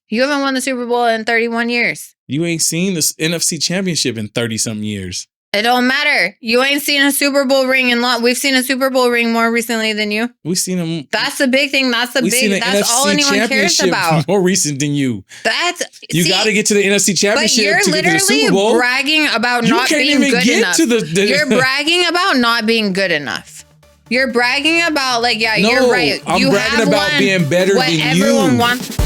You haven't won the Super Bowl in 31 years. You ain't seen this NFC Championship in 30-something years. It don't matter. You ain't seen a Super Bowl ring in long. We've seen a Super Bowl ring more recently than you. We've seen them. That's the big thing. That's That's NFC all anyone cares about. More recent than you. You got to get to the NFC Championship. But you're to get to the Super Bowl. literally bragging about not being good enough. You're bragging about not being good enough. You're bragging about you're right. I'm bragging about being better than you. What everyone wants.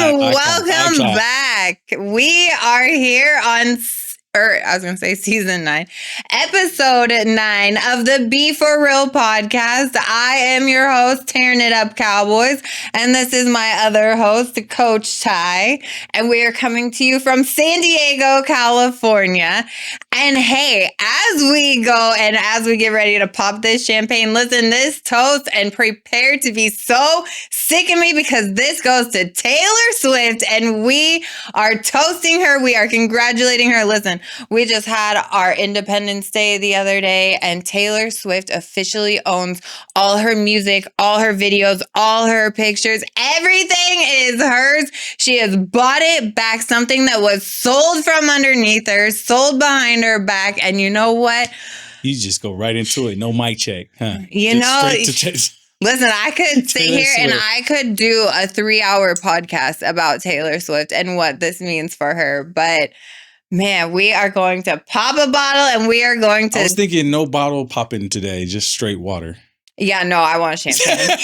Welcome back. We are here on, season 9, episode 9 of the Be4Real Podcast. I am your host, Taryn and Cowboys, and this is my other host, Coach Ty, and we are coming to you from San Diego, California. And hey, as we go and as we get ready to pop this champagne, listen, this toast and prepare to be so sick of me because this goes to Taylor Swift and we are toasting her. We are congratulating her. Listen, we just had our Independence Day the other day and Taylor Swift officially owns all her music, all her videos, all her pictures. Everything is hers. She has bought it back, something that was sold from underneath her, sold behind her back. And you know what? You just go right into it. No mic check, huh? Listen, I could sit here and I could do a 3-hour podcast about Taylor Swift and what this means for her. But man, we are going to pop a bottle and we are going to... I was thinking no bottle popping today, just straight water. Yeah, no, I want champagne.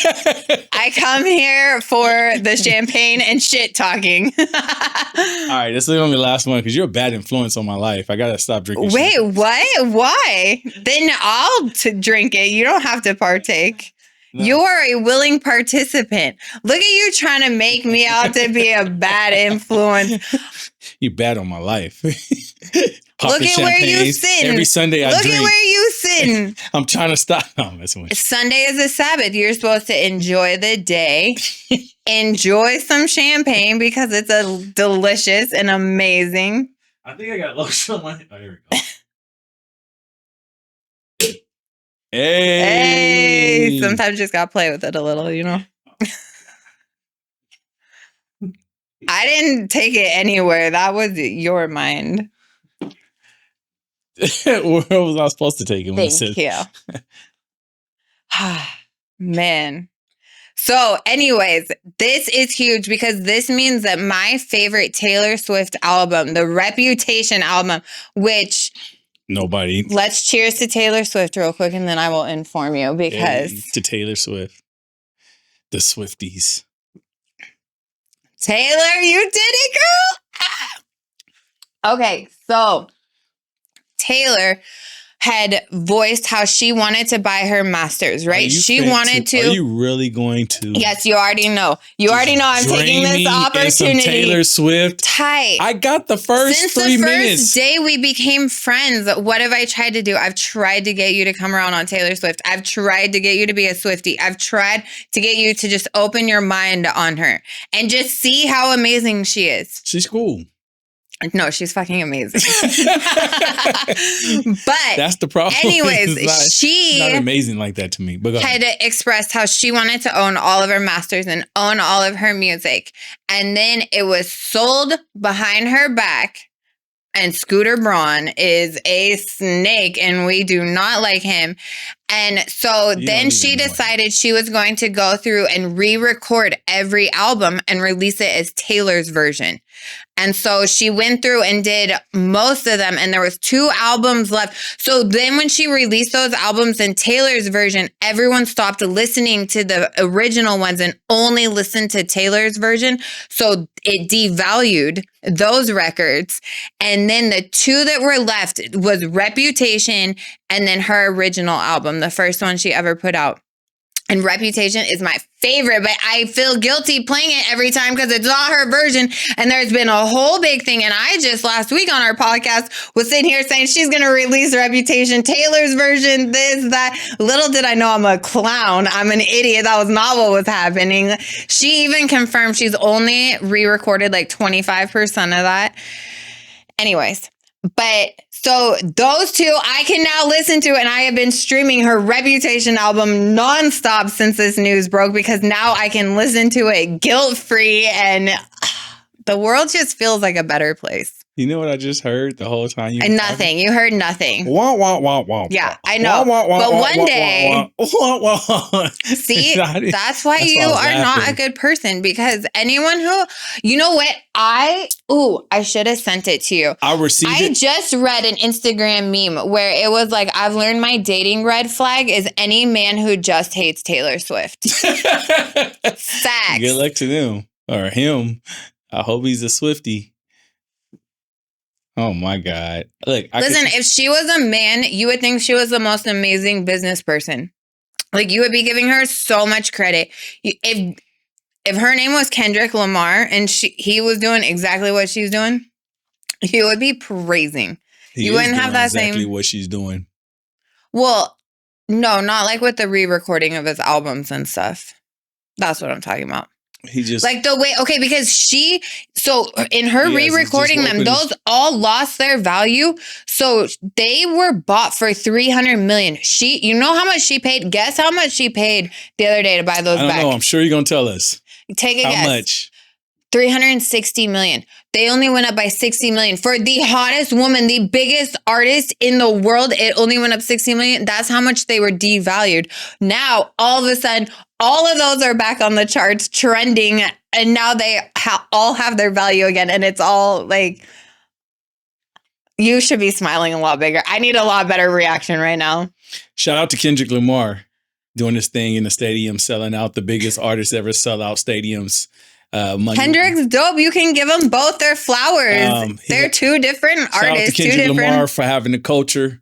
I come here for the champagne and shit talking. All right, this is going to be the last one because you're a bad influence on my life. I got to stop drinking Wait, champagne. What? Why? Then I'll drink it. You don't have to partake. No. You are a willing participant. Look at you trying to make me out to be a bad influence. You bad on my life. Look at where you sitting. Every Sunday I drink. Look at where you sitting. I'm trying to stop. No, that's one. Sunday is a Sabbath. You're supposed to enjoy the day. Enjoy some champagne because it's delicious and amazing. I think I got lotion on my... Oh, here we go. Hey, sometimes you just gotta play with it a little, you know. I didn't take it anywhere. That was your mind. Where was I supposed to take it? Thank you. Man. So anyways, this is huge because this means that my favorite Taylor Swift album, the Reputation album, which... Nobody. Let's cheers to Taylor Swift real quick and then I will inform you because... to Taylor Swift. The Swifties. Taylor, you did it, girl! Ah. Okay, so Taylor had voiced how she wanted to buy her master's, right? She wanted to. Are you really going to? Yes, you already know. You already know I'm taking this opportunity. Taylor Swift. Ty. I got the first 3 minutes. Since the first day we became friends, what have I tried to do? I've tried to get you to come around on Taylor Swift. I've tried to get you to be a Swiftie. I've tried to get you to just open your mind on her and just see how amazing she is. She's cool. No, she's fucking amazing. But that's the problem. Anyways, she not amazing like that to me. But had expressed how she wanted to own all of her masters and own all of her music. And then it was sold behind her back. And Scooter Braun is a snake and we do not like him. And so then she decided she was going to go through and re-record every album and release it as Taylor's version. And so she went through and did most of them and there was 2 albums left. So then when she released those albums in Taylor's version, everyone stopped listening to the original ones and only listened to Taylor's version. So it devalued those records. And then the 2 that were left was Reputation and then her original album, the first one she ever put out. And Reputation is my favorite, but I feel guilty playing it every time because it's not her version. And there's been a whole big thing. And I just last week on our podcast was sitting here saying she's going to release Reputation, Taylor's version, this, that. Little did I know I'm a clown. I'm an idiot. That was not what was happening. She even confirmed she's only re-recorded like 25% of that. Anyways, but so those two I can now listen to, and I have been streaming her Reputation album nonstop since this news broke because now I can listen to it guilt-free and the world just feels like a better place. You know what I just heard the whole time? Nothing. You heard nothing. Wah, wah, wah, wah. Yeah, I know. Wah, wah, but wah, one wah, day, wah, wah, wah. See, that's why you are not a good person because anyone who, you know what? I should have sent it to you. I received it. I just read an Instagram meme where it was like, I've learned my dating red flag is any man who just hates Taylor Swift. Facts. Good luck to them or him. I hope he's a Swiftie. Oh my God. Look, listen, if she was a man, you would think she was the most amazing business person. Like you would be giving her so much credit. If her name was Kendrick Lamar and he was doing exactly what she's doing, you would be praising. You wouldn't have that exactly same what she's doing. Well, no, not like with the re-recording of his albums and stuff. That's what I'm talking about. He just like the way, okay, because in her re-recording them, those all lost their value. So they were bought for $300 million. You know how much she paid? Guess how much she paid the other day to buy those back? I don't know. I'm sure you're going to tell us. Take a guess. How much? $360 million. They only went up by $60 million. For the hottest woman, the biggest artist in the world, it only went up $60 million. That's how much they were devalued. Now, all of a sudden, all of those are back on the charts, trending, and now they all have their value again. And it's all like, you should be smiling a lot bigger. I need a lot better reaction right now. Shout out to Kendrick Lamar doing this thing in the stadium, selling out the biggest artist ever sell out stadiums. Money. Kendrick's dope. You can give them both their flowers. They're two different artists. Shout out to Kendrick Lamar for having the culture.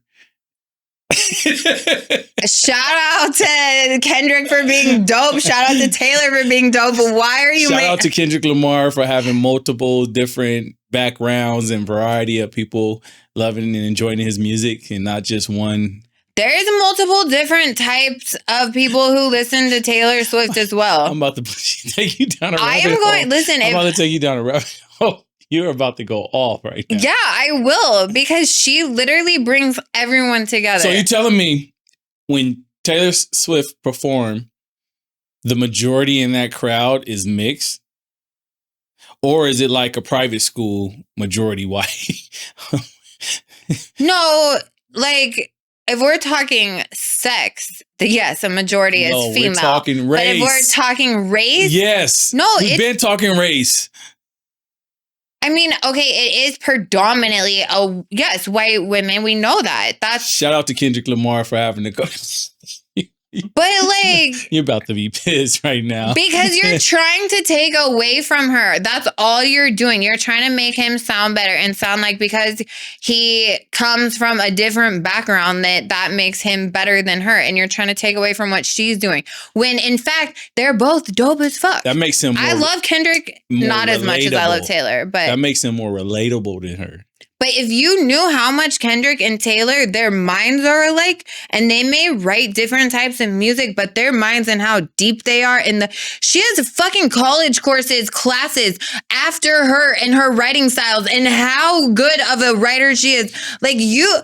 Shout out to Kendrick for being dope. Shout out to Taylor for being dope. Why are you? Shout out to Kendrick Lamar for having multiple different backgrounds and variety of people loving and enjoying his music, and not just one. There's multiple different types of people who listen to Taylor Swift as well. I'm about to take you down a rabbit hole. I'm about to take you down a rabbit hole. You're about to go off right now. Yeah, I will, because she literally brings everyone together. So you're telling me when Taylor Swift performed, the majority in that crowd is mixed? Or is it like a private school majority white? No, like... If we're talking sex, yes, a majority is female. We're talking race. But if we're talking race, yes. No, we've been talking race. I mean, okay, it is predominantly white women. We know that. That's shout out to Kendrick Lamar for having to go. But like, you're about to be pissed right now because you're trying to take away from her. That's all you're doing. You're trying to make him sound better and sound like because he comes from a different background that makes him better than her. And you're trying to take away from what she's doing. When in fact, they're both dope as fuck. That makes him I love Kendrick not as much as I love Taylor, but that makes him more relatable than her. But if you knew how much Kendrick and Taylor, their minds are alike, and they may write different types of music, but their minds and how deep they are she has fucking college courses, classes after her and her writing styles and how good of a writer she is. Like you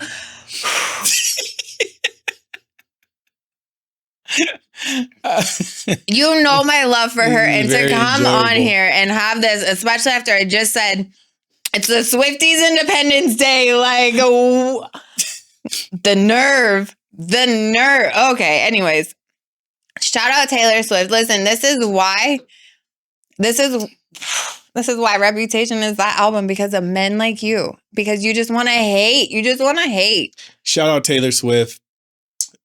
know my love for her, and to come on here and have this, especially after I just said it's the Swifties Independence Day. Like, the nerve. Okay, anyways. Shout out Taylor Swift. Listen, this is why Reputation is that album, because of men like you. Because you just want to hate. You just want to hate. Shout out Taylor Swift.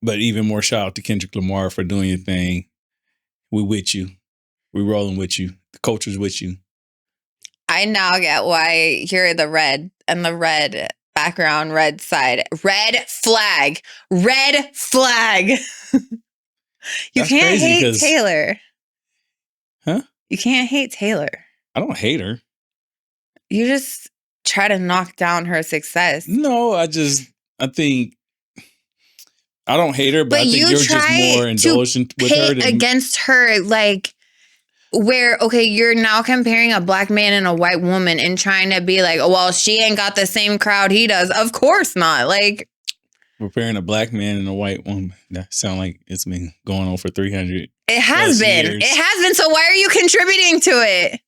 But even more shout out to Kendrick Lamar for doing your thing. We with you. We rolling with you. The culture's with you. I now get why you're the red and the red background, red side. Red flag. Red flag. You That's can't crazy hate 'cause- Taylor. Huh? You can't hate Taylor. I don't hate her. You just try to knock down her success. No, I think I don't hate her, but I think you you're just try more to indulgent with her pit than against her, like where, okay, you're now comparing a black man and a white woman and trying to be like, oh, well, she ain't got the same crowd he does. Of course not. Like, comparing a black man and a white woman. That sound like it's been going on for 300. it has been. years. It has been. So why are you contributing to it?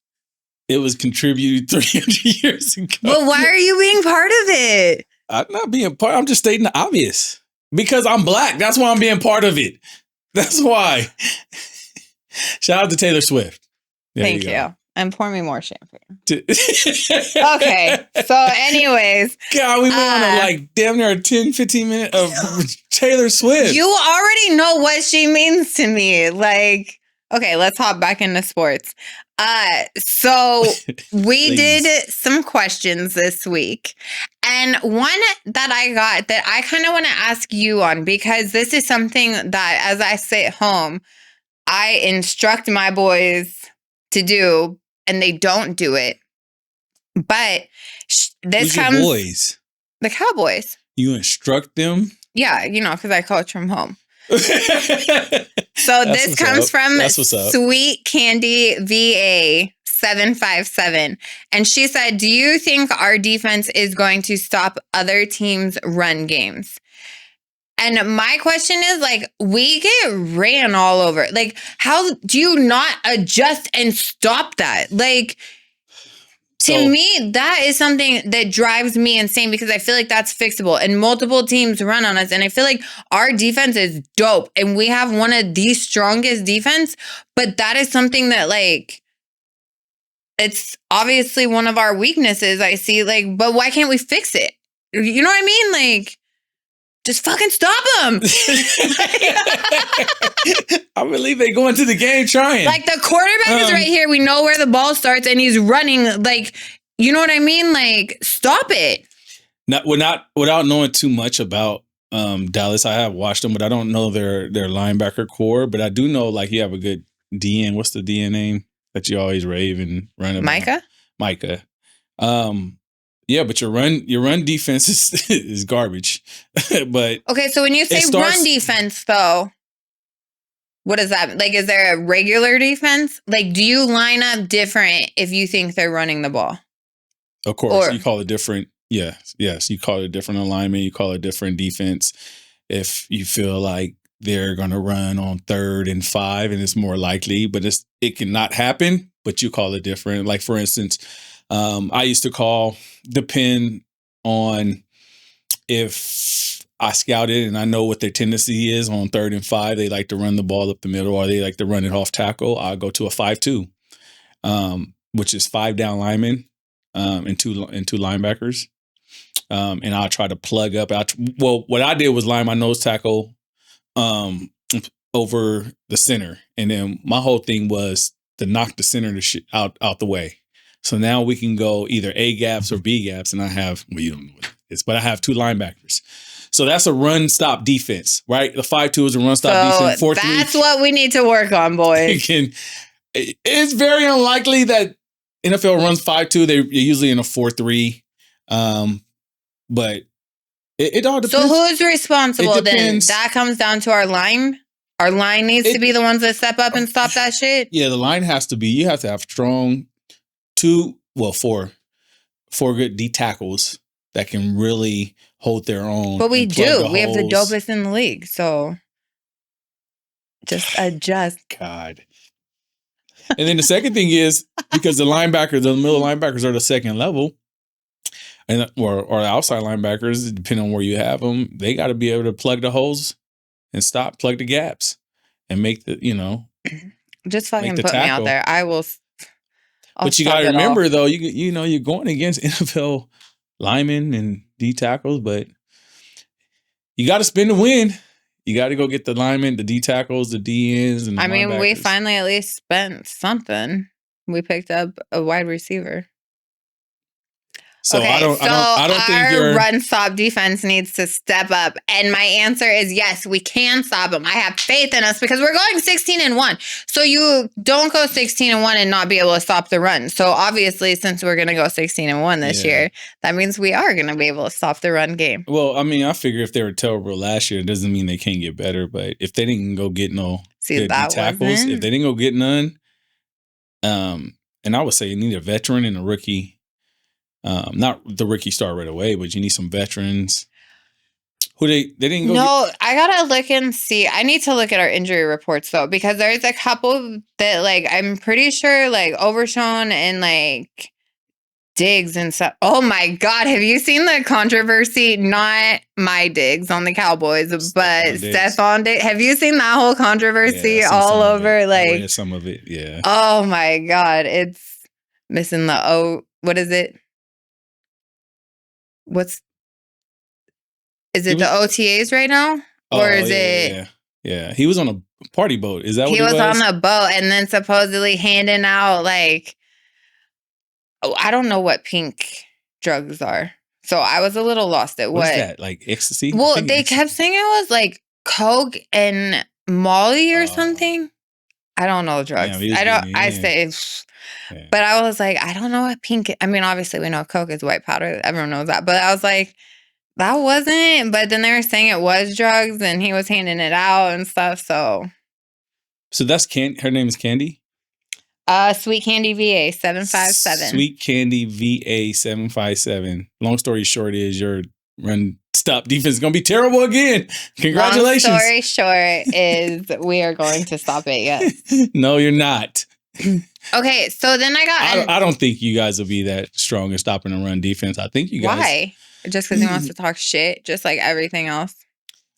It was contributed 300 years ago. But why are you being part of it? I'm not being part. I'm just stating the obvious. Because I'm black. That's why I'm being part of it. That's why. Shout out to Taylor Swift. There Thank go. you. And pour me more champagne. Okay. So anyways. God, we went on a like damn near a 10, 15 minute of Taylor Swift. You already know what she means to me. Like, okay, let's hop back into sports. So we did some questions this week. And one that I got that I kind of want to ask you on, because this is something that as I sit home, I instruct my boys to do, and they don't do it. But this Who's your comes boys? The Cowboys. You instruct them? Yeah, because I coach from home. So this comes from Sweet Candy VA 757. And she said, do you think our defense is going to stop other teams' run games? And my question is, like, we get ran all over. Like, how do you not adjust and stop that? Like, to me, that is something that drives me insane because I feel like that's fixable. And multiple teams run on us. And I feel like our defense is dope. And we have one of the strongest defense. But that is something that, like, it's obviously one of our weaknesses. I see, like, but why can't we fix it? You know what I mean? Like, just fucking stop them. I believe they go into the game trying. Like, the quarterback is right here. We know where the ball starts and he's running. Like, you know what I mean? Like, stop it. Without knowing too much about Dallas, I have watched them, but I don't know their linebacker core. But I do know, like, you have a good DN. What's the DN name that you always rave and run about? Micah. Yeah, but your run defense is garbage. But okay, so when you say run defense, though, what is that? Like, is there a regular defense? Like, do you line up different if you think they're running the ball? Of course, you call it different. Yes, you call it a different alignment. You call it different defense. If you feel like they're going to run on 3rd and 5, and it's more likely, but it cannot happen. But you call it different. Like, for instance. I used to depend on if I scouted and I know what their tendency is on 3rd and 5. They like to run the ball up the middle, or they like to run it off tackle. I'll go to a 5-2, which is 5 down linemen and two linebackers. And I'll try to plug up. What I did was line my nose tackle over the center. And then my whole thing was to knock the center out the way. So now we can go either A gaps or B gaps, and I have, well, you don't know what it is, but I have 2 linebackers. So that's a run stop defense, right? The 5-2 is a run stop defense. 4-3. That's what we need to work on, boys. It's very unlikely that NFL runs 5-2. They're usually in a 4-3. But it all depends. So who's responsible then? That comes down to our line. Our line needs to be the ones that step up and stop that shit. Yeah, the line has to be. You have to have strong. 4 good D tackles that can really hold their own. But we do. We have the dopest in the league. So just adjust. God. And then the second thing is because the middle linebackers are the second level, and or the outside linebackers, depending on where you have them, they got to be able to plug the holes and plug the gaps, and make just fucking put me out there. I will. But you got to remember, though, you're going against NFL linemen and D tackles, but you got to spin to win. You got to go get the linemen, the D tackles, the DNs, and the linebackers. We finally at least spent something. We picked up a wide receiver. So Okay, I don't think our you're run stop defense needs to step up. And my answer is yes, we can stop them. I have faith in us because we're going 16-1. So you don't go 16-1 and not be able to stop the run. So obviously, since we're going to go 16-1 this year, that means we are going to be able to stop the run game. Well, I mean, I figure if they were terrible last year, it doesn't mean they can't get better. But if they didn't go get no tackles, if they didn't go get none, and I would say you need a veteran and a rookie. Not the rookie start right away, but you need some veterans. Who they didn't go. No, I gotta look and see. I need to look at our injury reports though, because there's a couple that like I'm pretty sure like Overshown and like Diggs and stuff. Oh my God, have you seen the controversy? Not my Diggs on the Cowboys, but Stefon Diggs. Have you seen that whole controversy all over? Like I read some of it, yeah. Oh my God, it's missing the O. What is it? Is it the OTAs right now? Or is it? Yeah. He was on a party boat. Is that what he was? He was on a boat and then supposedly handing out like, I don't know what pink drugs are. So I was a little lost at What's that? Like ecstasy? Well, they kept saying it was like Coke and Molly or something. I don't know drugs. But I was like, I don't know what pink. I mean, obviously we know Coke is white powder. Everyone knows that. But I was like, that wasn't. But then they were saying it was drugs, and he was handing it out and stuff. So that's Candy. Her name is Candy. Sweet Candy VA 757. Sweet Candy VA 757. Long story short is your run stop defense is gonna be terrible again. Congratulations. Long story short is we are going to stop it. Yes. No, you're not. Okay, so then I don't think you guys will be that strong at stopping a run defense. I think you guys. Why? Just because he wants to talk shit, just like everything else.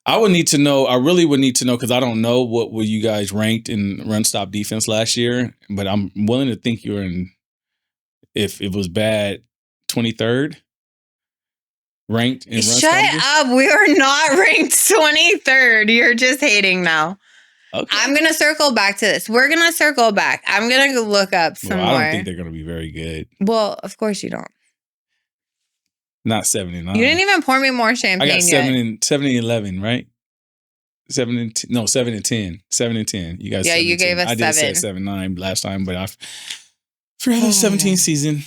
I would need to know. I really would need to know because I don't know what were you guys ranked in run stop defense last year. But I'm willing to think you were in. If it was bad, 23rd ranked in run stop. Shut up! We are not ranked 23rd. You're just hating now. Okay. I'm going to circle back to this. We're going to circle back. I'm going to look up some more. I don't think they're going to be very good. Well, of course you don't. Not 7-9. You didn't even pour me more champagne. I got 7-11, right? 7-10. 7-10. You guys. Yeah, you gave us 7. I did say 7-9 last time, but I forgot the 17th season.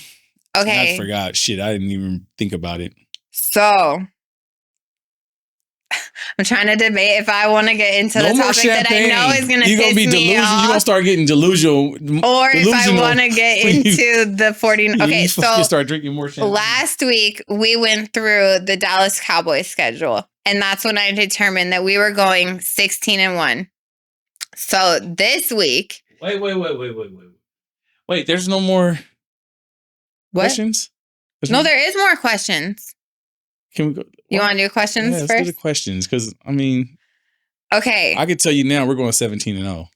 Okay. I forgot. Shit, I didn't even think about it. So I'm trying to debate if I want to get into the topic that I know is going to piss me off. You're going to start getting delusional. Or if I want to get into the 40. Okay, so start drinking more champagne. Last week, we went through the Dallas Cowboys schedule. And that's when I determined that we were going 16-1. So this week. Wait, there's no more questions? There is more questions. Can we go? You want to do questions first? Let's do the questions because I mean, okay. I could tell you now we're going 17-0.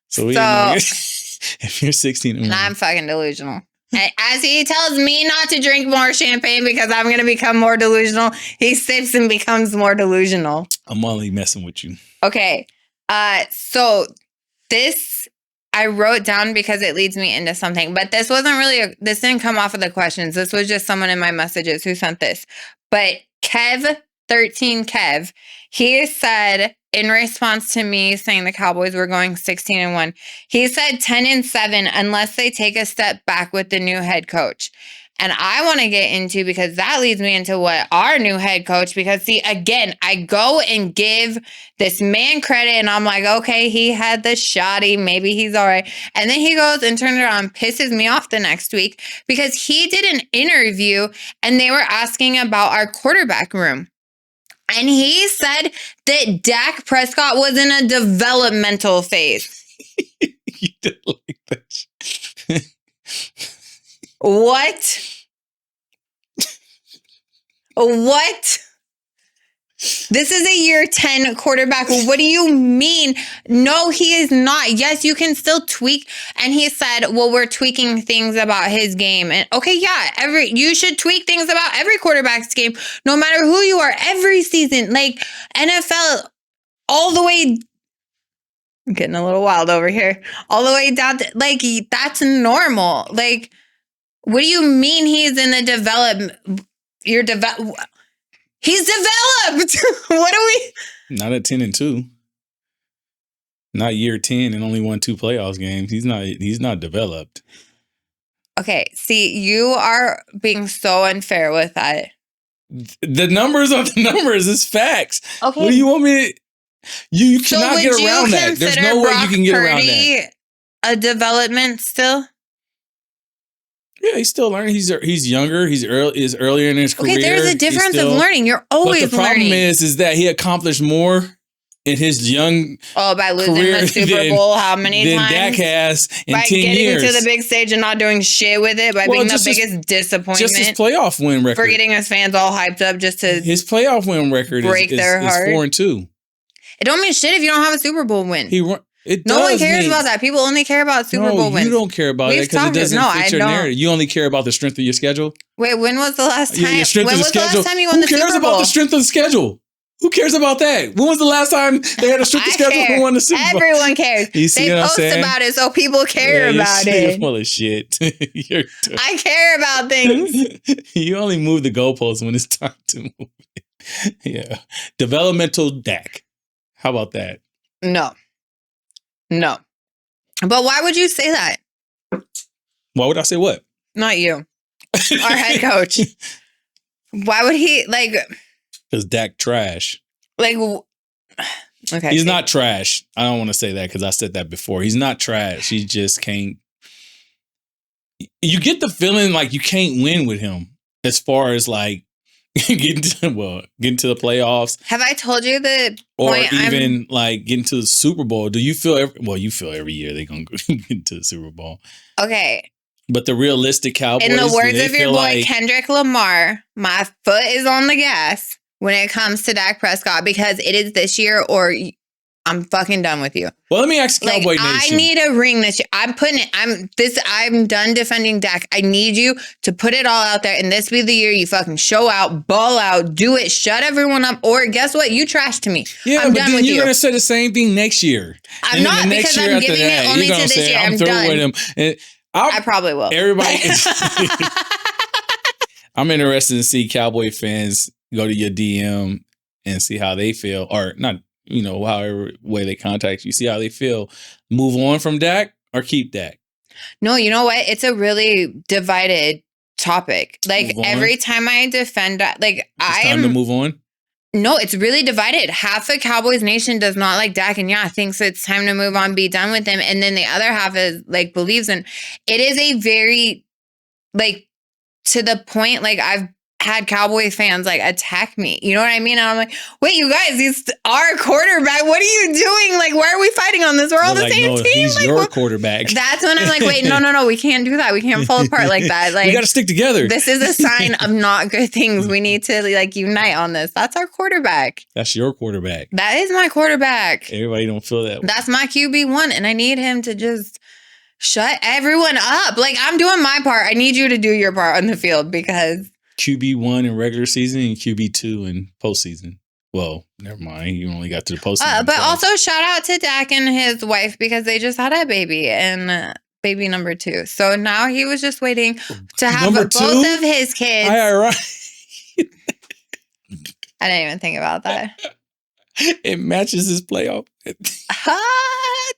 So if you're 16-1, and I'm fucking delusional. As he tells me not to drink more champagne because I'm going to become more delusional, he sips and becomes more delusional. I'm only messing with you. Okay, so this I wrote down because it leads me into something, but this wasn't really. This didn't come off of the questions. This was just someone in my messages who sent this, but. Kev, he said in response to me saying the Cowboys were going 16-1, he said 10-7 unless they take a step back with the new head coach. And I want to get into because that leads me into what our new head coach, because see, again, I go and give this man credit and I'm like, okay, he had the shoddy, maybe he's all right. And then he goes and turns around, pisses me off the next week because he did an interview and they were asking about our quarterback room. And he said that Dak Prescott was in a developmental phase. You didn't like that. What? What? This is a year 10 quarterback. What do you mean? No, he is not. Yes, you can still tweak. And he said, well, we're tweaking things about his game. And okay, yeah, you should tweak things about every quarterback's game, no matter who you are, every season. Like NFL, all the way. I'm getting a little wild over here. All the way down to, like, that's normal. Like, What do you mean he's in the development? He's developed. What do we? Not at 10-2. Not year 10 and only won 2 playoffs games. He's not developed. Okay, see, you are being so unfair with that. The numbers are the numbers. It's facts. Okay. What do you want me to... You cannot get around that. There's no way you can get around that. A development still? Yeah, he's still learning. He's younger. He's earlier in his career. Okay, there's a difference of learning. You're always learning. But the problem is that he accomplished more in his young by losing the Super Bowl how many times? Than Dak has in 10 years. By getting to the big stage and not doing shit with it, by being the biggest disappointment. Just his playoff win record. For getting his fans all hyped up just to his playoff win record break their heart. Is 4-2. It don't mean shit if you don't have a Super Bowl win. No one cares about that. People only care about Super Bowl wins. You don't care about that because it doesn't fit your narrative. You only care about the strength of your schedule. Wait, when was the last time? When was the last time you won the Super Bowl? Who cares about the strength of the schedule? Who cares about that? When was the last time they had a strength schedule who won the Super Bowl? Everyone cares. They post about it so people care about it. You're full of shit. I care about things. You only move the goalposts when it's time to move it. Yeah. Developmental Dak. How about that? No. But why would you say that? Why would I say what? Not you. Our head coach. Why would he, because Dak trash. Okay. He's not trash. I don't want to say that because I said that before. He's not trash. He just can't. You get the feeling like you can't win with him as far as getting to the playoffs. Have I told you the point? Or even getting to the Super Bowl. Do you feel you feel every year they're going to get to the Super Bowl. Okay. But the realistic Cowboys. In the words of your boy Kendrick Lamar, my foot is on the gas when it comes to Dak Prescott because it is this year or I'm fucking done with you. Well, let me ask Cowboy Nation. I need a ring this year. I'm done defending Dak. I need you to put it all out there and this be the year you fucking show out, ball out, do it, shut everyone up, or guess what? You trash to me. Yeah, I'm but done then with you're going to say the same thing next year. I'm not because I'm giving it only to this year. I'm done. With him. And I probably will. Everybody. I'm interested to see Cowboy fans go to your DM and see how they feel, or not, however way they contact you, see how they feel. Move on from Dak or keep Dak? No, you know what? It's a really divided topic. Every time I defend, it's time to move on. No, it's really divided. Half of Cowboys Nation does not like Dak and thinks it's time to move on, be done with him. And then the other half is believes in it. Is a very to the point, I've had Cowboys fans attack me. You know what I mean? And I'm like, wait, you guys, he's our quarterback. What are you doing? Why are we fighting on this? We're all the same team. He's your quarterback. That's when I'm like, wait, no, we can't do that. We can't fall apart like that. We got to stick together. This is a sign of not good things. We need to unite on this. That's our quarterback. That's your quarterback. That is my quarterback. Everybody don't feel that way. That's my QB1, and I need him to just shut everyone up. I'm doing my part. I need you to do your part on the field because QB1 in regular season and QB2 in postseason. Well, never mind. You only got to the postseason. But also shout out to Dak and his wife because they just had a baby and baby number 2. So now he was just waiting to have both of his kids. I didn't even think about that. It matches his playoff.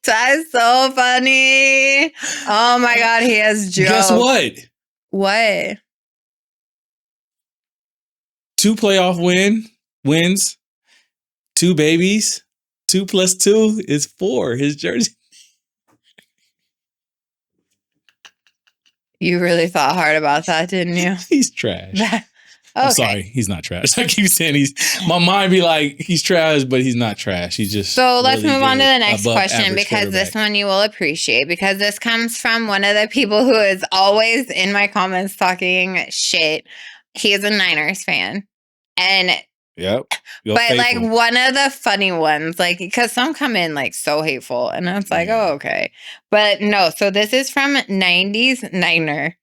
That's so funny. Oh my God, he has jokes. Guess what? What? 2 playoff wins, 2 babies, 2 plus 2 is 4. His jersey. You really thought hard about that, didn't you? He's trash. I'm sorry, he's not trash. I keep saying my mind be like, he's trash, but he's not trash. He's just So let's move on to the next question because this one you will appreciate because this comes from one of the people who is always in my comments talking shit. He is a Niners fan. And yep. But one of the funny ones, because some come in so hateful and it's oh, okay. But no, so this is from 90s Niner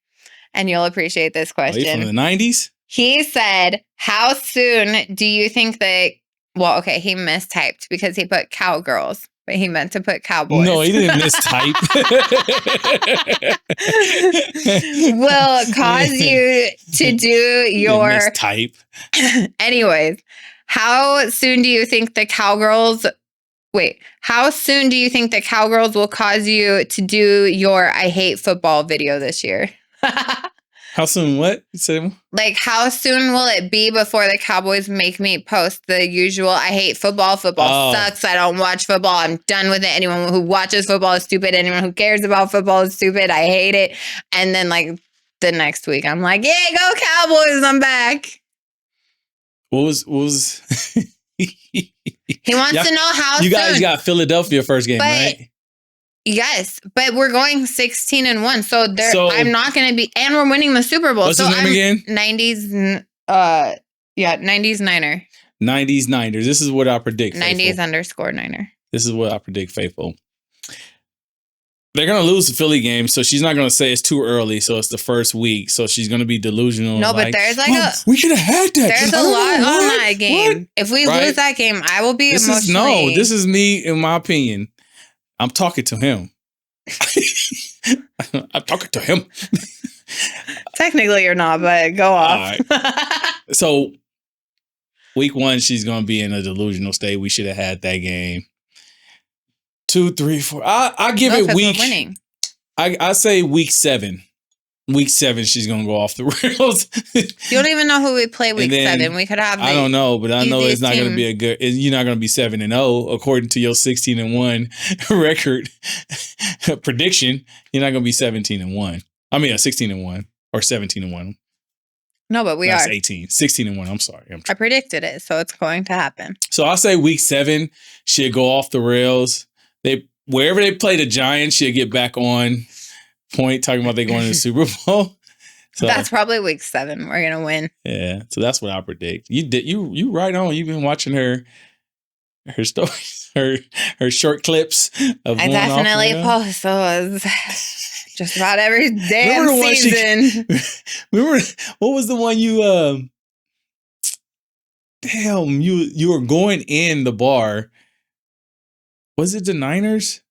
and you'll appreciate this question. From the 90s? He said, how soon do you think he mistyped because he put cowgirls. But he meant to put Cowboys. No, he didn't mistype. Will cause you to do your mistype. Anyways, how soon do you think the Cowgirls will cause you to do your I hate football video this year? How soon? What? You said? Like, how soon will it be before the Cowboys make me post the usual I hate football? Football sucks. I don't watch football. I'm done with it. Anyone who watches football is stupid. Anyone who cares about football is stupid. I hate it. And then, like, the next week, I'm like, yay, go Cowboys. I'm back. What was He wants to know how you soon. guys got Philadelphia first game, right? Yes, but we're going 16-1, so I'm not going to be, and we're winning the Super Bowl. What's his name again? 90s, 90s Niner. 90s Niners. This is what I predict. 90s _ Niner. This is what I predict, Faithful. They're going to lose the Philly game, so she's not going to say it's too early, so it's the first week, so she's going to be delusional. No, but there's we should have had that. There's a lot on that game. What? If we lose that game, I will be emotionally. This is me, in my opinion. I'm talking to him. I'm talking to him. Technically, you're not, but go off. Right. So, week 1, she's going to be in a delusional state. We should have had that game. 2, 3, 4. I give it week. Winning. I say week 7. Week 7, she's going to go off the rails. You don't even know who we play week 7. We could have. I don't know, but I know it's not going to be a good. You're not going to be 7-0 according to your 16-1 record prediction. You're not going to be 17-1. I mean, 16-1 or 17-1. No, but That's 18. 16-1. I'm sorry. I predicted it, so it's going to happen. So I'll say week 7, she'll go off the rails. Wherever they play the Giants, she'll get back on point, talking about they going to the Super Bowl. So that's probably week 7. We're gonna win. Yeah, so that's what I predict. You right on. You've been watching her stories, her short clips of. I definitely post those just about every damn season. Remember what was the one you? Damn, you were going in the bar. Was it the Niners?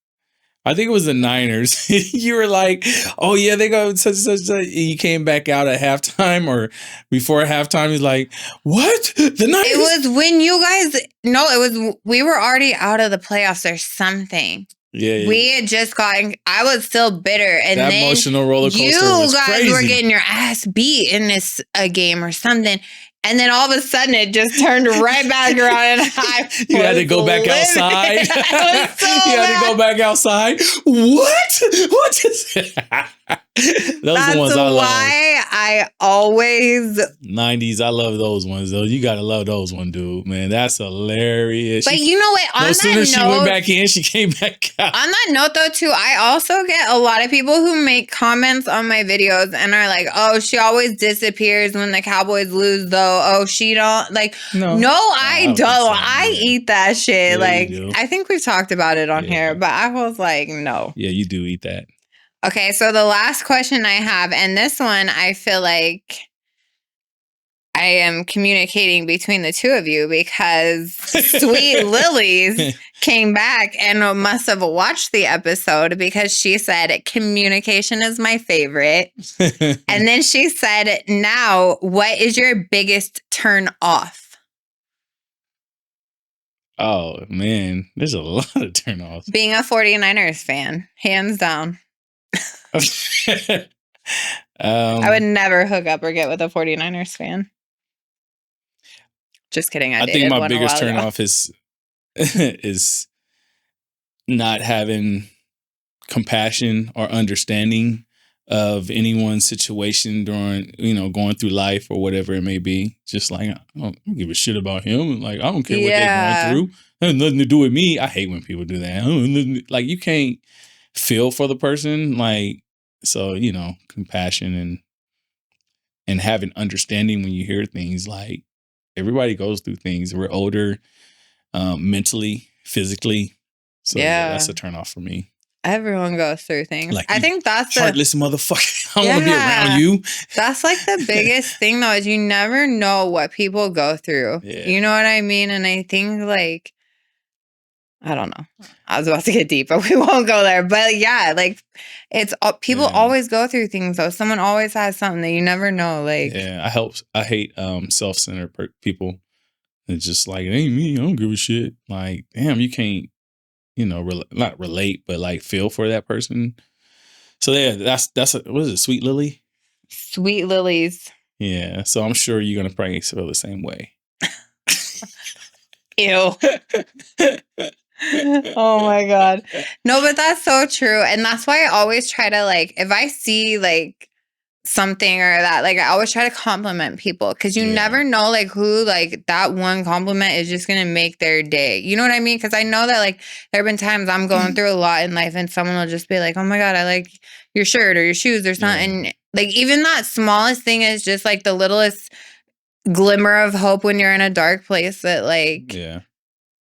I think it was the Niners. You were like, oh, yeah, they go such and such. You came back out at halftime or before halftime. He's like, what? The Niners? It was when you guys, no, it was, we were already out of the playoffs or something. Yeah. We had just gotten, I was still bitter. And that then emotional roller coaster you was guys crazy. were getting your ass beat in this game or something. And then all of a sudden, it just turned right back around, and you had to go back outside. I was so you had to go back outside. What? What is it? Those are the ones I love. That's why I always 90s. I love those ones though. You gotta love those one, dude. Man, that's hilarious. But you know what? As soon as she went back in, she came back out. On that note, though, too, I also get a lot of people who make comments on my videos and are like, "Oh, she always disappears when the Cowboys lose, though. Oh, she don't like." No, I don't. I eat that shit. Yeah, I think we've talked about it on here, but I was like, no. Yeah, you do eat that. Okay, so the last question I have, and this one I feel like I am communicating between the two of you because sweet Lilies came back and must have watched the episode because she said, communication is my favorite. And then she said, now, what is your biggest turn off? Oh, man, there's a lot of turn offs. Being a 49ers fan, hands down. I would never hook up or get with a 49ers fan. Just kidding. I think my biggest turn off is not having compassion or understanding of anyone's situation during, going through life or whatever it may be. Just like, I don't give a shit about him. Like, I don't care what they're going through. It has nothing to do with me. I hate when people do that. Like, you can't feel for the person. Like, so, compassion and having understanding when you hear things. Like, everybody goes through things. We're older, mentally, physically. So yeah, that's a turnoff for me. Everyone goes through things. Like, I think that's the heartless motherfucker. I don't want to be around you. That's like the biggest thing, though, is you never know what people go through. Yeah. You know what I mean? And I think like I don't know. I was about to get deep, but we won't go there. But yeah, like it's people always go through things though. Someone always has something that you never know. Like I hate self-centered people. It's just like, it ain't me. I don't give a shit. Like, damn, you can't, not relate, but like feel for that person. So yeah, that's what is it? Sweet Lily? Sweet Lilies. Yeah. So I'm sure you're gonna probably feel the same way. Ew. Oh my God. No, but that's so true. And that's why I always try to like, if I see like something or that, like I always try to compliment people because you never know like who like that one compliment is just going to make their day. You know what I mean? Because I know that like there have been times I'm going through a lot in life and someone will just be like, oh my God, I like your shirt or your shoes or something. And like even that smallest thing is just like the littlest glimmer of hope when you're in a dark place that like,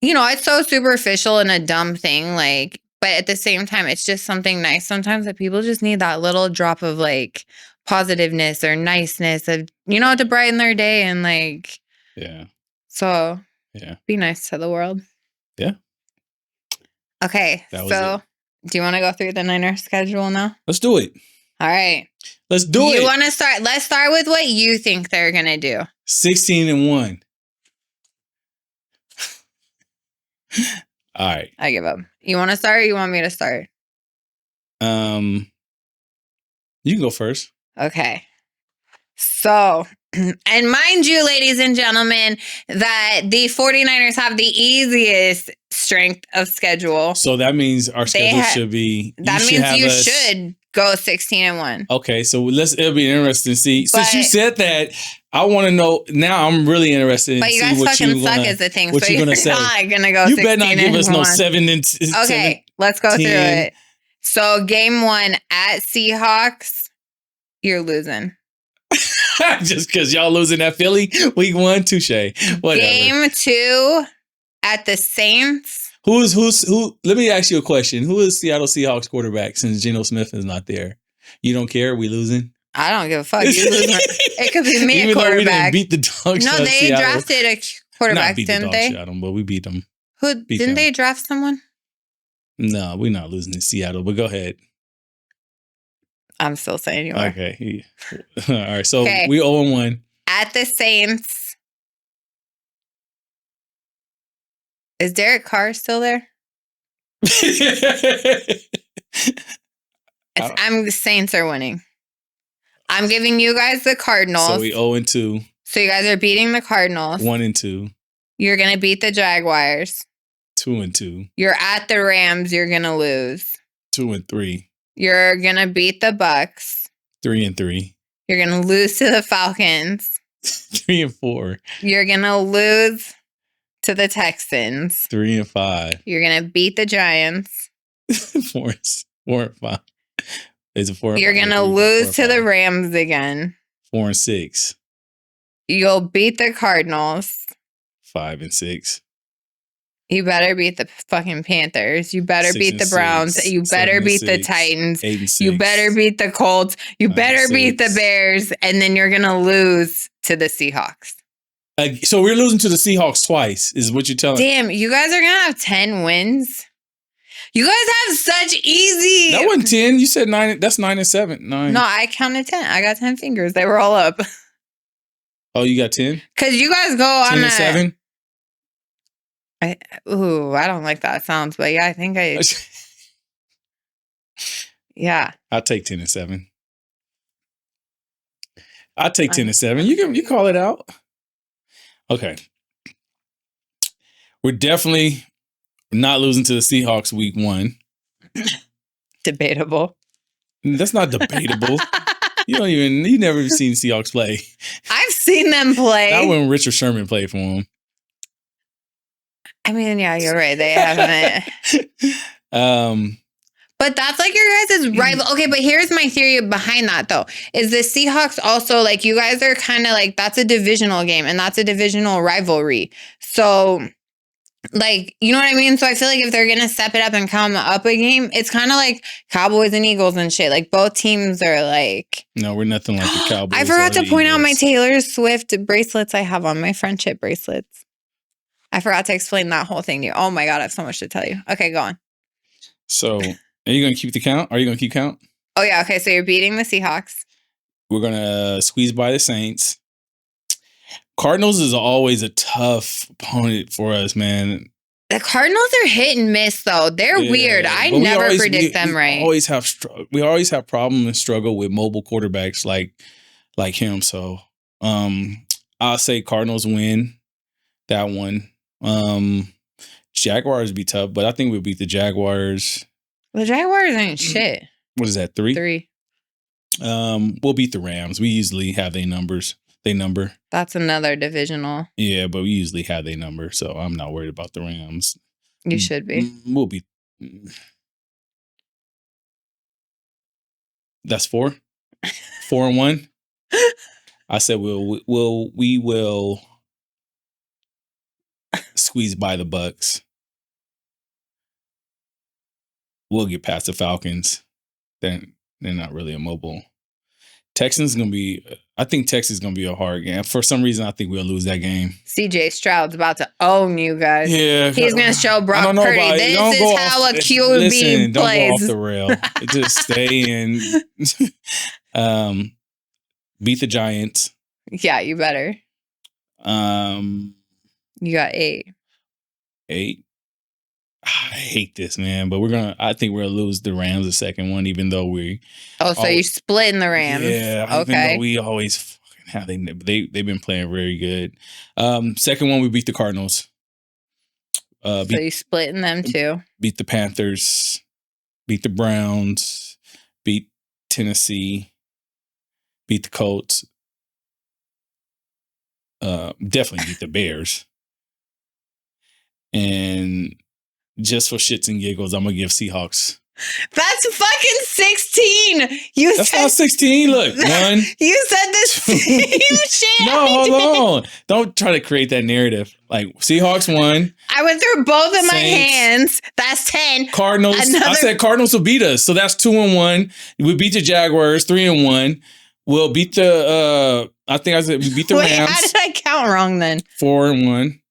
it's so superficial and a dumb thing. Like, but at the same time, it's just something nice. Sometimes that people just need that little drop of like positiveness or niceness of, to brighten their day and like, So be nice to the world. Yeah. Okay. So do you want to go through the Niner schedule now? Let's do it. All right. Let's do it. You want to start? Let's start with what you think they're going to do. 16-1. All right. I give up. You want to start or you want me to start? You can go first. Okay. So, and mind you, ladies and gentlemen, that the 49ers have the easiest strength of schedule. So that means our schedule should be... That means you should go 16-1. Okay, so it'll be interesting to see. Since you said that, I want to know, now I'm really interested in what you're gonna, what you're going to say. Not going to go 16-1. You better not give us no 7 and 10. Okay, let's go through it. So game 1 at Seahawks, you're losing. Just because y'all losing at Philly week 1, touche. Whatever. Game 2 at the Saints. Who? Let me ask you a question. Who is Seattle Seahawks quarterback since Geno Smith is not there? You don't care? We losing? I don't give a fuck. You losing? It could be me, even a quarterback. Though we didn't beat the dogs. No, they drafted a quarterback, didn't they? But we beat them. Didn't they draft someone? No, we're not losing in Seattle. But go ahead. I'm still saying you are. Okay. All right. So we 0-1. At the Saints. Is Derek Carr still there? The Saints are winning. I'm giving you guys the Cardinals. So we 0-2. So you guys are beating the Cardinals. 1-2. You're going to beat the Jaguars. 2-2. You're at the Rams. You're going to lose. 2-3. You're going to beat the Bucks. 3-3. You're going to lose to the Falcons. 3-4. You're going to lose to the Texans. 3-5. You're going to beat the Giants. 4-5. Is it 4? You're going to lose to the Rams again. 4-6. You'll beat the Cardinals. 5-6. You better beat the fucking Panthers. You better beat the Browns. You better beat the Titans. 8-6. You better beat the Colts. You better beat the Bears. And then you're going to lose to the Seahawks. So we're losing to the Seahawks twice, is what you're telling me. Damn, you guys are going to have 10 wins? You guys have such easy... That wasn't 10. You said 9. That's 9-7. 9. No, I counted 10. I got 10 fingers. They were all up. Oh, you got 10? Because you guys go on 10-7? I don't like that sounds, but yeah, I think yeah. I'll take 10-7. I'll take 10-7. You call it out. Okay. We're definitely not losing to the Seahawks week 1. Debatable. That's not debatable. You never seen Seahawks play. I've seen them play. Not when Richard Sherman played for them. I mean, yeah, you're right. They haven't. But that's like your guys' rival. Okay, but here's my theory behind that, though. Is the Seahawks also, like, you guys are kind of like, that's a divisional game, and that's a divisional rivalry. So, like, you know what I mean? So I feel like if they're going to step it up and come up a game, it's kind of like Cowboys and Eagles and shit. Like, both teams are like... No, we're nothing like the Cowboys. I forgot to point out my Taylor Swift bracelets I have on, my friendship bracelets. I forgot to explain that whole thing to you. Oh my God, I have so much to tell you. Okay, go on. So, are you going to keep the count? Are you going to keep count? Oh yeah, okay. So you're beating the Seahawks. We're going to squeeze by the Saints. Cardinals is always a tough opponent for us, man. The Cardinals are hit and miss, though. They're weird. I never predict them right. We always have problems and struggle with mobile quarterbacks like him. So I'll say Cardinals win that one. Jaguars be tough, but I think we'll beat the Jaguars. The Jaguars ain't shit. What is that? 3? 3. We'll beat the Rams. We usually have their numbers. They number. That's another divisional. Yeah, but we usually have their number, so I'm not worried about the Rams. You should be. We'll be. That's 4. 4-1. I said we will squeeze by the Bucks. We'll get past the Falcons. Then they're not really a mobile. Texans gonna be. I think Texas is gonna be a hard game. For some reason, I think we'll lose that game. CJ Stroud's about to own you guys. Yeah, he's gonna show Brock Purdy. This is how a QB plays. Don't go off the rail. Just stay in. Beat the Giants. Yeah, you better. You got 8. 8. I hate this, man, but I think we're gonna lose the Rams the second one, even though we. Oh, so you're splitting the Rams? Yeah, okay. Even though we always fucking have they've been playing very good. Second one we beat the Cardinals. So you splitting them too? Beat the Panthers, beat the Browns, beat Tennessee, beat the Colts. Definitely beat the Bears, and. Just for shits and giggles, I'm gonna give Seahawks. That's fucking 16. That's not 16. Look, 1. You said this same shit. No, hold on. Don't try to create that narrative. Like Seahawks 1. I went through both of my hands. That's 10. Cardinals. I said Cardinals will beat us, so that's 2-1. We beat the Jaguars 3-1. We'll beat the. I think I said we beat the Rams. How did I count wrong then? 4-1.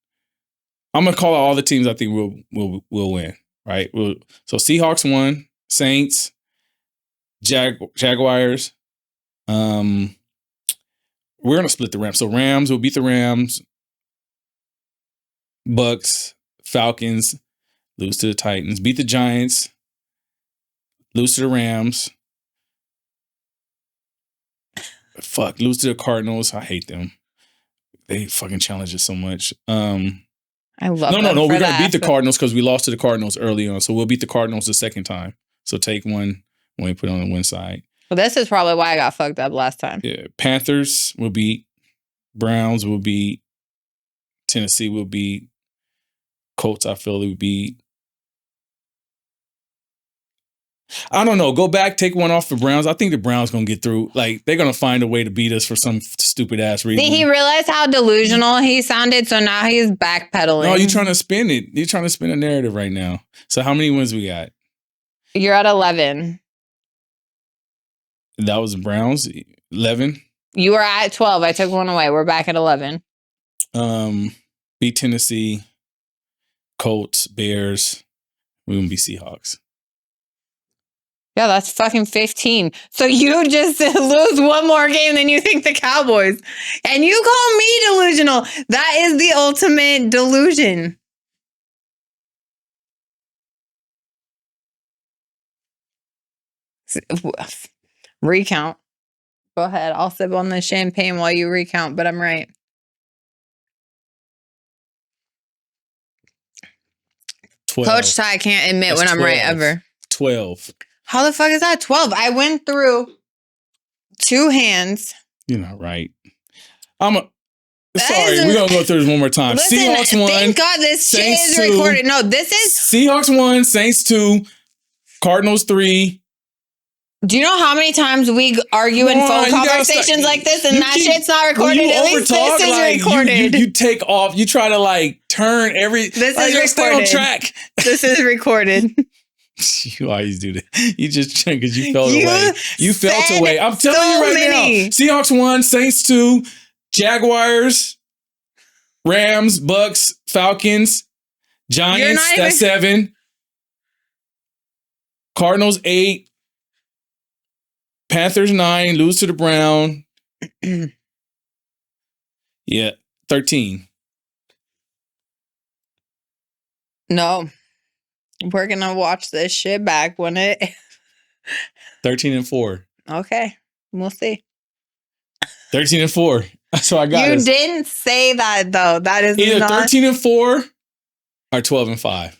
I'm gonna call out all the teams I think we'll win. Right. So Seahawks 1, Saints, Jaguars. We're gonna split the Rams. So Rams will beat the Rams. Bucks, Falcons, lose to the Titans. Beat the Giants. Lose to the Rams. Fuck. Lose to the Cardinals. I hate them. They fucking challenge us so much. I love No. We're going to beat the Cardinals because we lost to the Cardinals early on. So we'll beat the Cardinals the second time. So take one when we put it on the win side. Well, this is probably why I got fucked up last time. Yeah. Panthers will beat. Browns will beat. Tennessee will beat. Colts, I feel will beat. I don't know. Go back, take one off the Browns. I think the Browns going to get through. Like, they're going to find a way to beat us for some stupid ass reason. Did he realize how delusional he sounded? So now he's backpedaling. No, you're trying to spin it. You're trying to spin a narrative right now. So how many wins we got? You're at 11. That was the Browns. 11. You were at 12. I took one away. We're back at 11. Beat Tennessee, Colts, Bears. We're going to be Seahawks. Yeah, that's fucking 15. So you just lose one more game than you think the Cowboys. And you call me delusional. That is the ultimate delusion. Recount. Go ahead. I'll sip on the champagne while you recount, but I'm right. Coach Ty can't admit when I'm right ever. 12. How the fuck is that 12? I went through 2 hands. You're not right. Sorry, we're going to go through this one more time. Listen, Seahawks 1. Thank God this Saints shit is 2, recorded. No, this is... Seahawks 1, Saints 2, Cardinals 3. Do you know how many times we argue in phone conversations like this and that shit's not recorded? At least this is recorded. You take off. You try to turn every... This is recorded. Stay on track. This is recorded. You always do that. You just because you felt away. You felt away. I'm telling you right now. Seahawks 1, Saints 2, Jaguars. Rams, Bucks, Falcons, Giants, that's 7. Cardinals, 8. Panthers, 9. Lose to the Brown. Yeah, 13. No. We're going to watch this shit back when it... 13-4. Okay. We'll see. 13-4. That's what I got. You didn't say that, though. That is either not... 13-4 or 12-5.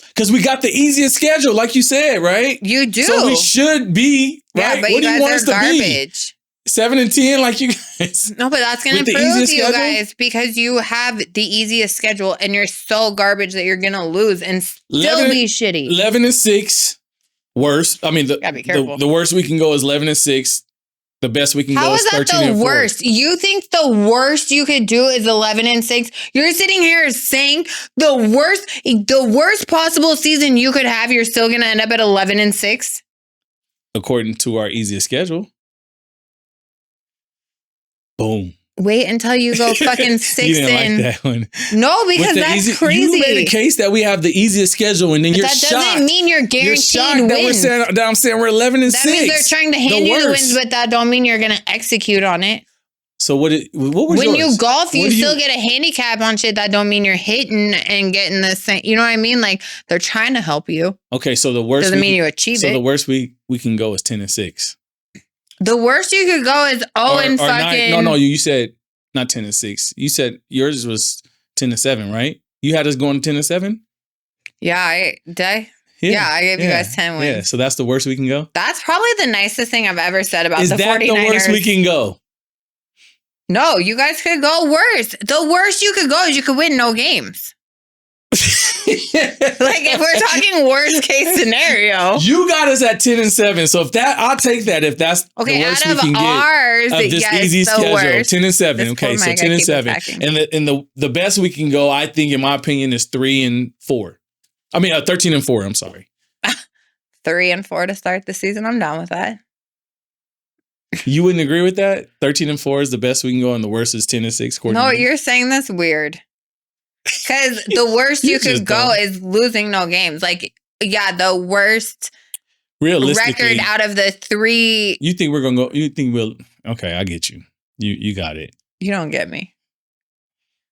Because we got the easiest schedule, like you said, right? You do. So we should be, right? Yeah, but what do you want are us to garbage. be? 7-10, like you guys. No, but that's going to improve you guys because you have the easiest schedule and you're so garbage that you're going to lose and still be shitty. 11-6. Worst. I mean, the worst we can go is 11-6. The best we can go is 13-4. How is that the worst? You think the worst you could do is 11-6? You're sitting here saying the worst possible season you could have, you're still going to end up at 11-6? According to our easiest schedule. Boom. Wait until you go fucking 6 you didn't like that one. No, because that's crazy. You made a case that we have the easiest schedule, and then you're shocked. That doesn't mean you're guaranteed wins. That I'm saying we're 11-6. That means they're trying to hand you the wins, but that don't mean you're going to execute on it. So what was when yours? You golf, you still get a handicap on shit. That don't mean you're hitting and getting the same. You know what I mean? Like they're trying to help you. Okay, so the worst doesn't mean you achieve it. So the worst we can go is 10-6. The worst you could go is fucking 9, no, you said not 10-6. You said yours was 10-7, right? You had us going 10-7? Yeah, I gave you guys 10 wins. Yeah, so that's the worst we can go? That's probably the nicest thing I've ever said about the 49ers. Is that the worst we can go? No, you guys could go worse. The worst you could go is you could win no games. Like if we're talking worst case scenario, you got us at 10-7. So I'll take that. If that's the worst we can get of this easy schedule, worst. 10-7. Okay, so 10-7, and the best we can go, I think, in my opinion, is 3-4. I mean, 13-4. I'm sorry, 3-4 to start the season. I'm down with that. You wouldn't agree with that? 13-4 is the best we can go, and the worst is 10-6. No, you're saying that's weird. Because the worst you could go is losing no games. Like, yeah, the worst record out of the 3. You think we're going to go? You think we'll? Okay, I get you. You got it. You don't get me.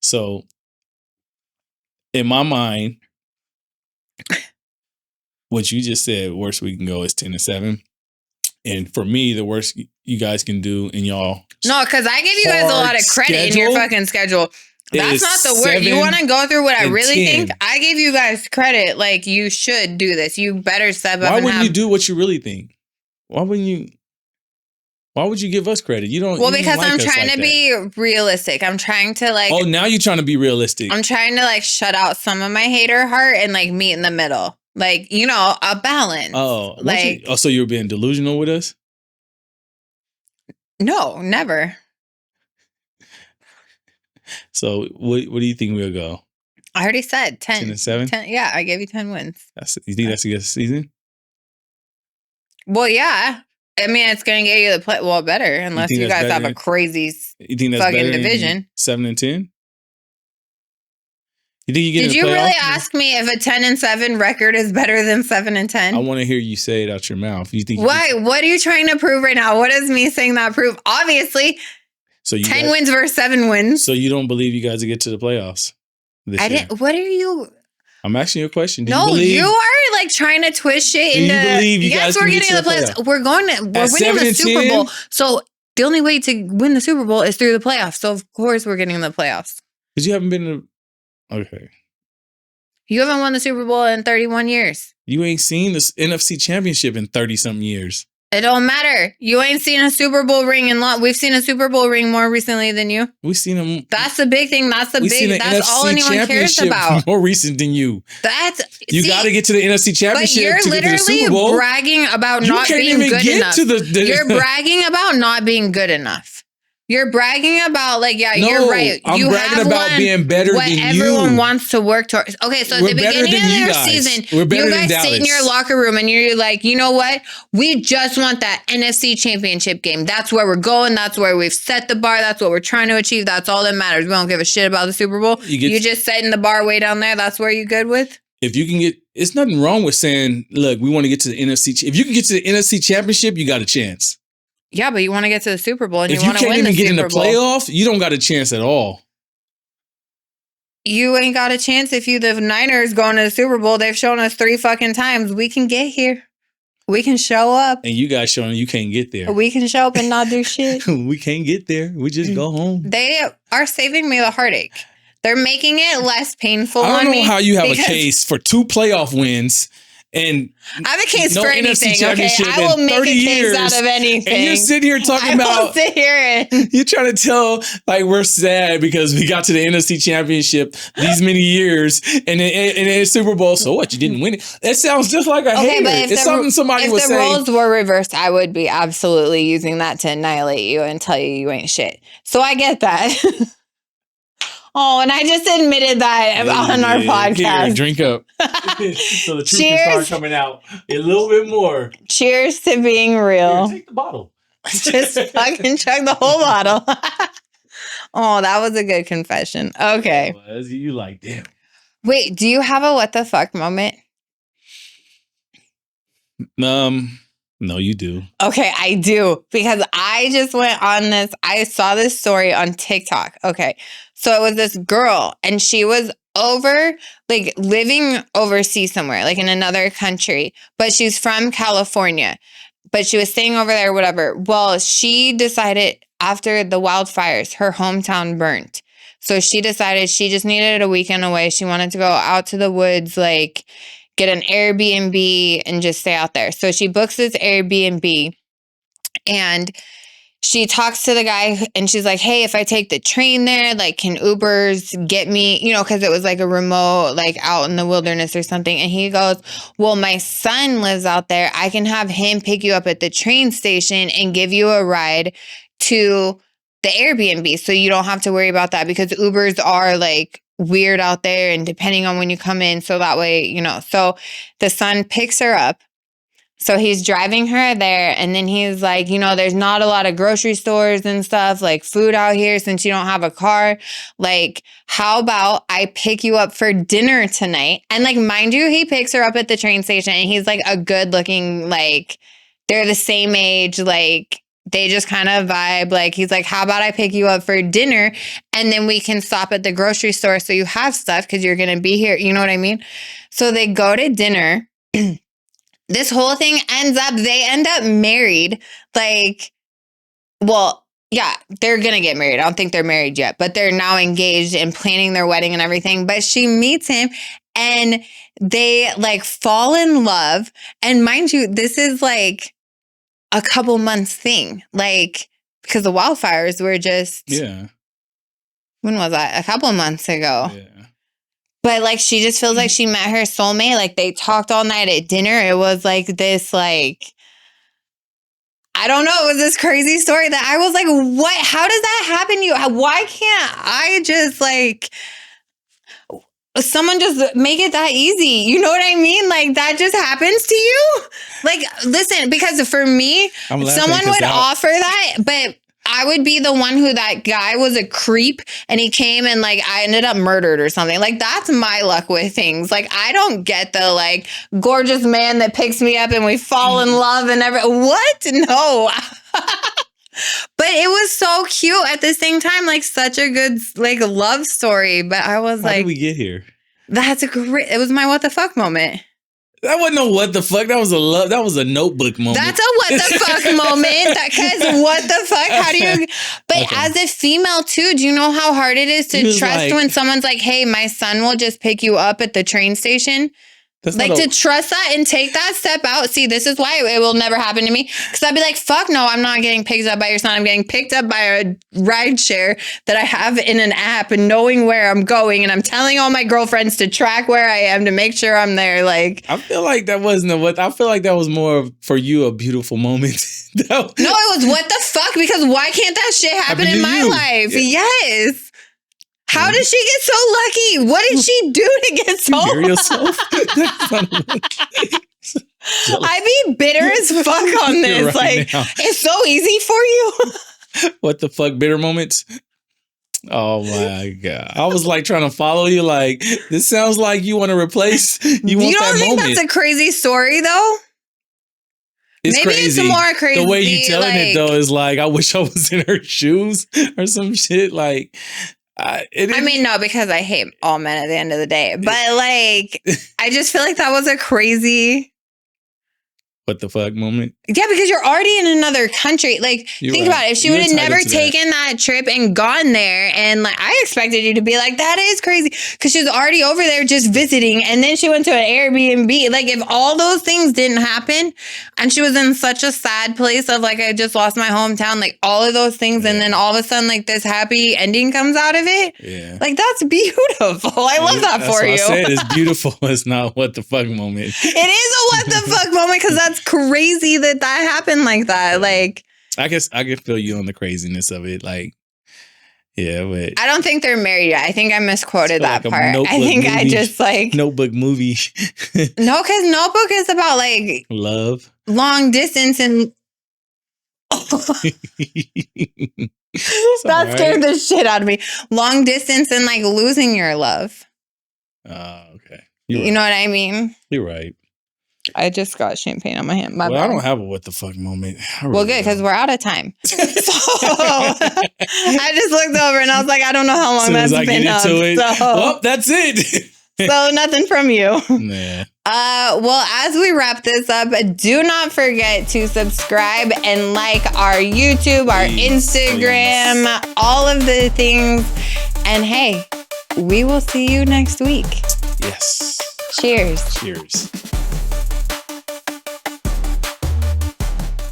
So, in my mind, what you just said, worst we can go is 10-7. And for me, the worst you guys can do in y'all. No, because I give you guys a lot of credit in your fucking schedule. That's not the word. You want to go through what I really 10. Think? I gave you guys credit. Like, you should do this. You better step up. Why wouldn't you do what you really think? Why would you give us credit? You don't. Well, because I'm trying to be realistic. I'm trying to like. Oh, now you're trying to be realistic. I'm trying to like shut out some of my hater heart and like meet in the middle. Like, you know, a balance. Oh, like. So you were being delusional with us? No, never. So what do you think we'll go? I already said 10. 10-7? 10, yeah, I gave you 10 wins. You think that's a good season? Well, yeah. I mean, it's going to get you the play. Well, better unless you guys have a crazy fucking division. 7-10? You think you get? Did you really ask me if a 10-7 record is better than 7-10? I want to hear you say it out your mouth. You think? Why? What are you trying to prove right now? What is me saying that prove? Obviously. So 10 wins versus 7 wins. So you don't believe you guys will get to the playoffs this year? Didn't. What are you? I'm asking you a question. You are like trying to twist shit into. You believe you guys we're getting to the playoffs. We're winning the Super Bowl. So the only way to win the Super Bowl is through the playoffs. So of course we're getting in the playoffs. Because you haven't been okay. You haven't won the Super Bowl in 31 years. You ain't seen this NFC Championship in 30-something years. It don't matter. You ain't seen a Super Bowl ring in long. We've seen a Super Bowl ring more recently than you. We've seen them. That's the big thing. That's all anyone cares about. More recent than you. You got to get to the NFC Championship. But you're literally bragging about not being good enough. You're bragging about not being good enough. You're bragging about like, yeah, No, you're right. I'm you bragging have about won being better what than everyone you. wants to work towards. Okay, so at We're the better beginning than of you their guys. season, We're better you than guys sit in your Dallas. locker room and you're like, you know what? We just want that NFC championship game. That's where we're going. That's where we've set the bar. That's what we're trying to achieve. That's all that matters. We don't give a shit about the Super Bowl. You just setting the bar way down there. That's where you good with? If you can get, it's nothing wrong with saying, look, we want to get to the NFC. If you can get to the NFC championship, you got a chance. Yeah, but you want to get to the Super Bowl and you If you want to can't win the even get in Super the Bowl. playoff, you don't got a chance at all. You ain't got a chance if you the Niners going to the Super Bowl. They've shown us 3 fucking times. We can get here. We can show up. And you guys showing you can't get there. We can show up and not do shit. We can't get there. We just go home. They are saving me the heartache. They're making it less painful on me. I don't know how you have a case for 2 playoff wins and I have a case no for NFC anything, okay? championship I will in make 30 a case years, out of anything. and you're sitting here talking I will about sit here and you're trying to tell like we're sad because we got to the NFC championship these many years and in Super Bowl. So what? You didn't win it. That sounds just like a hater. But if it's something somebody would say. If the roles were reversed, I would be absolutely using that to annihilate you and tell you ain't shit. So I get that. Oh, and I just admitted that on our podcast. Here, drink up. So the truth can start coming out a little bit more. Cheers to being real. Here, take the bottle. Just fucking chug the whole bottle. Oh, that was a good confession. Okay. You like, damn. Wait, do you have a what the fuck moment? No, you do. Okay, I do. Because I just went on this. I saw this story on TikTok. Okay. So it was this girl and she was living overseas somewhere, like in another country, but she's from California, but she was staying over there, whatever. Well, she decided after the wildfires, her hometown burnt. So she decided she just needed a weekend away. She wanted to go out to the woods, like get an Airbnb and just stay out there. So she books this Airbnb and she talks to the guy and she's like, hey, if I take the train there, like, can Ubers get me, because it was like a remote, like out in the wilderness or something. And he goes, well, my son lives out there. I can have him pick you up at the train station and give you a ride to the Airbnb. So you don't have to worry about that because Ubers are like weird out there and depending on when you come in. So that way, so the son picks her up. So he's driving her there and then he's like, there's not a lot of grocery stores and stuff, like food out here since you don't have a car. Like, how about I pick you up for dinner tonight? And like, mind you, he picks her up at the train station and he's like a good looking, like they're the same age, like they just kind of vibe. Like, he's like, how about I pick you up for dinner and then we can stop at the grocery store so you have stuff because you're going to be here. You know what I mean? So they go to dinner. This whole thing they end up married. Like, well, yeah, they're going to get married. I don't think they're married yet, but they're now engaged and planning their wedding and everything. But she meets him and they like fall in love. And mind you, this is like a couple months thing. Like, because the wildfires were just, when was that? A couple months ago. Yeah. But like, she just feels like she met her soulmate. Like they talked all night at dinner. It was like this, like, I don't know. It was this crazy story that I was like, what? How does that happen to you? Why can't I just like, someone just make it that easy? You know what I mean? Like that just happens to you? Like, listen, because for me, someone would offer that, but I would be the one who that guy was a creep and he came and like I ended up murdered or something. Like that's my luck with things. Like I don't get the like gorgeous man that picks me up and we fall in love and what? No. But it was so cute at the same time, like such a good like love story. But I was like, how did we get here? It was my what the fuck moment. That wasn't no what the fuck. That was a notebook moment. That's a what the fuck moment. Because what the fuck? How do you? But okay. As a female too, do you know how hard it is to trust when someone's like, "Hey, my son will just pick you up at the train station." Like to trust that and take that step out. See, this is why it will never happen to me. Because I'd be like, fuck no, I'm not getting picked up by your son. I'm getting picked up by a ride share that I have in an app and knowing where I'm going. And I'm telling all my girlfriends to track where I am to make sure I'm there. Like, I feel like that wasn't what I feel like that was more for you a beautiful moment. No, it was what the fuck? Because why can't that shit happen in my life? Yeah. Yes. How did she get so lucky? What did she do to get so lucky? Yourself? I be bitter as fuck on this. Right like, now. It's so easy for you. What the fuck, bitter moments? Oh my God. I was like trying to follow you. Like, this sounds like you want to replace. You want don't think moment. That's a crazy story, though? It's Maybe crazy. It's more crazy. The way you telling it, though, is like, I wish I was in her shoes or some shit. Like, I mean, no, because I hate all men at the end of the day. But, like, I just feel like that was a crazy... What the fuck moment? Yeah, because you're already in another country. Like, think about it. If she would have never taken that trip and gone there, and like I expected you to be like, that is crazy. Because she was already over there just visiting, and then she went to an Airbnb. Like, if all those things didn't happen, and she was in such a sad place of like, I just lost my hometown, like all of those things, and then all of a sudden, like this happy ending comes out of it. Yeah. Like, that's beautiful. I love that for you. I said it's beautiful. It's not what the fuck moment. It is a what the fuck moment because that's crazy that happened like that. Like, I guess I can feel you on the craziness of it. Like, yeah, but I don't think they're married yet. I think I misquoted that part. I think movie, I just like Notebook movie. No, because Notebook is about like love, long distance, and that scared the shit out of me. Long distance and like losing your love. Oh, okay. You know what I mean? You're right. I just got champagne on my hand. I don't have a what the fuck moment. Well, good, because we're out of time. So I just looked over and I was like, I don't know how long that's been up. Well, that's it. So nothing from you. Nah. Well, as we wrap this up, do not forget to subscribe and like our YouTube, our Instagram, all of the things. And hey, we will see you next week. Yes. Cheers. Cheers.